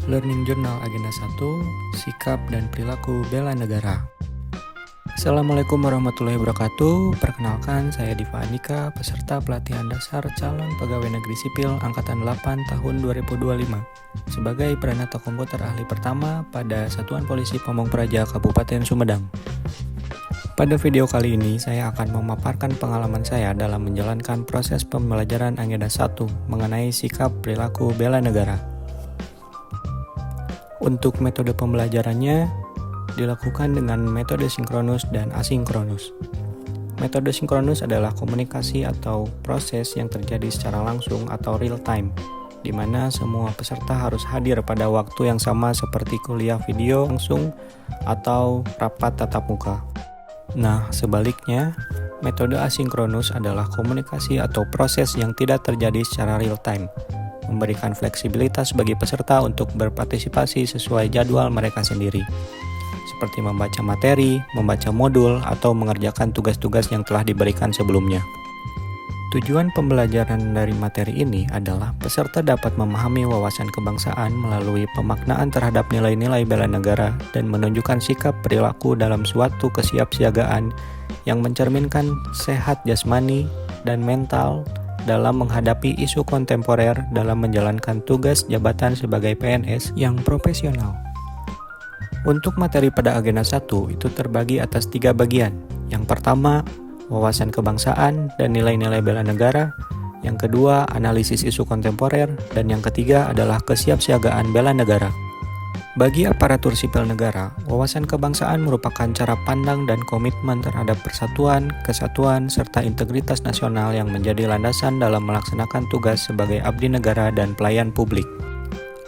Learning Journal Agenda 1, Sikap dan Perilaku Bela Negara. Assalamualaikum warahmatullahi wabarakatuh. Perkenalkan, saya Diva Andika, peserta pelatihan dasar calon pegawai negeri sipil Angkatan 8 tahun 2025 sebagai peranata komputer ahli pertama pada Satuan Polisi Pamong Praja Kabupaten Sumedang. Pada video kali ini, saya akan memaparkan pengalaman saya dalam menjalankan proses pembelajaran Agenda 1 mengenai sikap perilaku bela negara. Untuk metode pembelajarannya dilakukan dengan metode sinkronus dan asinkronus. Metode sinkronus adalah komunikasi atau proses yang terjadi secara langsung atau real time, di mana semua peserta harus hadir pada waktu yang sama seperti kuliah video langsung atau rapat tatap muka. Nah, sebaliknya, metode asinkronus adalah komunikasi atau proses yang tidak terjadi secara real time, memberikan fleksibilitas bagi peserta untuk berpartisipasi sesuai jadwal mereka sendiri, seperti membaca materi, membaca modul, atau mengerjakan tugas-tugas yang telah diberikan sebelumnya. Tujuan pembelajaran dari materi ini adalah peserta dapat memahami wawasan kebangsaan melalui pemaknaan terhadap nilai-nilai bela negara dan menunjukkan sikap perilaku dalam suatu kesiapsiagaan yang mencerminkan sehat jasmani dan mental dalam menghadapi isu kontemporer dalam menjalankan tugas jabatan sebagai PNS yang profesional. Untuk materi pada Agenda 1 itu terbagi atas 3 bagian. Yang pertama, wawasan kebangsaan dan nilai-nilai bela negara. Yang kedua, analisis isu kontemporer. Dan yang ketiga adalah kesiapsiagaan bela negara. Bagi aparatur sipil negara, wawasan kebangsaan merupakan cara pandang dan komitmen terhadap persatuan, kesatuan, serta integritas nasional yang menjadi landasan dalam melaksanakan tugas sebagai abdi negara dan pelayan publik.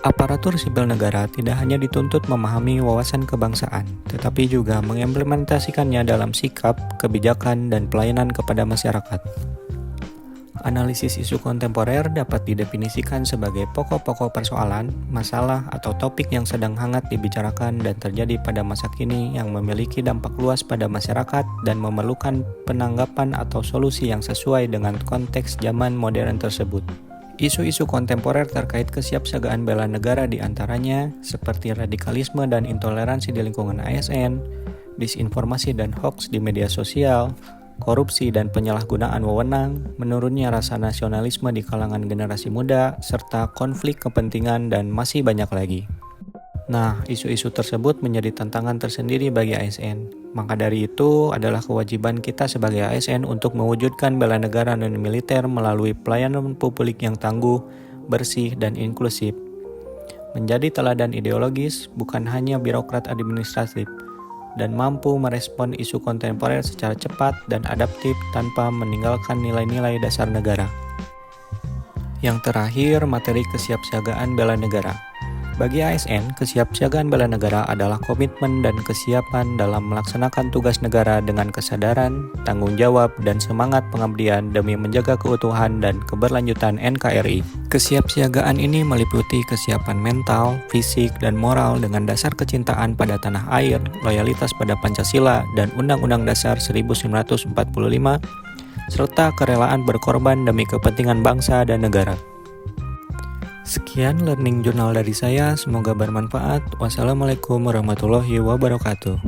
Aparatur sipil negara tidak hanya dituntut memahami wawasan kebangsaan, tetapi juga mengimplementasikannya dalam sikap, kebijakan, dan pelayanan kepada masyarakat. Analisis isu kontemporer dapat didefinisikan sebagai pokok-pokok persoalan, masalah, atau topik yang sedang hangat dibicarakan dan terjadi pada masa kini yang memiliki dampak luas pada masyarakat dan memerlukan penanggapan atau solusi yang sesuai dengan konteks zaman modern tersebut. Isu-isu kontemporer terkait kesiapsiagaan bela negara diantaranya seperti radikalisme dan intoleransi di lingkungan ASN, disinformasi dan hoaks di media sosial, korupsi dan penyalahgunaan wewenang, menurunnya rasa nasionalisme di kalangan generasi muda, serta konflik kepentingan dan masih banyak lagi. Nah, isu-isu tersebut menjadi tantangan tersendiri bagi ASN. Maka dari itu adalah kewajiban kita sebagai ASN untuk mewujudkan bela negara non-militer melalui pelayanan publik yang tangguh, bersih, dan inklusif. Menjadi teladan ideologis, bukan hanya birokrat administratif, dan mampu merespon isu kontemporer secara cepat dan adaptif tanpa meninggalkan nilai-nilai dasar negara. Yang terakhir, materi kesiapsiagaan bela negara. Bagi ASN, kesiapsiagaan bela negara adalah komitmen dan kesiapan dalam melaksanakan tugas negara dengan kesadaran, tanggung jawab, dan semangat pengabdian demi menjaga keutuhan dan keberlanjutan NKRI. Kesiapsiagaan ini meliputi kesiapan mental, fisik, dan moral dengan dasar kecintaan pada tanah air, loyalitas pada Pancasila dan Undang-Undang Dasar 1945, serta kerelaan berkorban demi kepentingan bangsa dan negara. Sekian learning journal dari saya, semoga bermanfaat. Wassalamualaikum warahmatullahi wabarakatuh.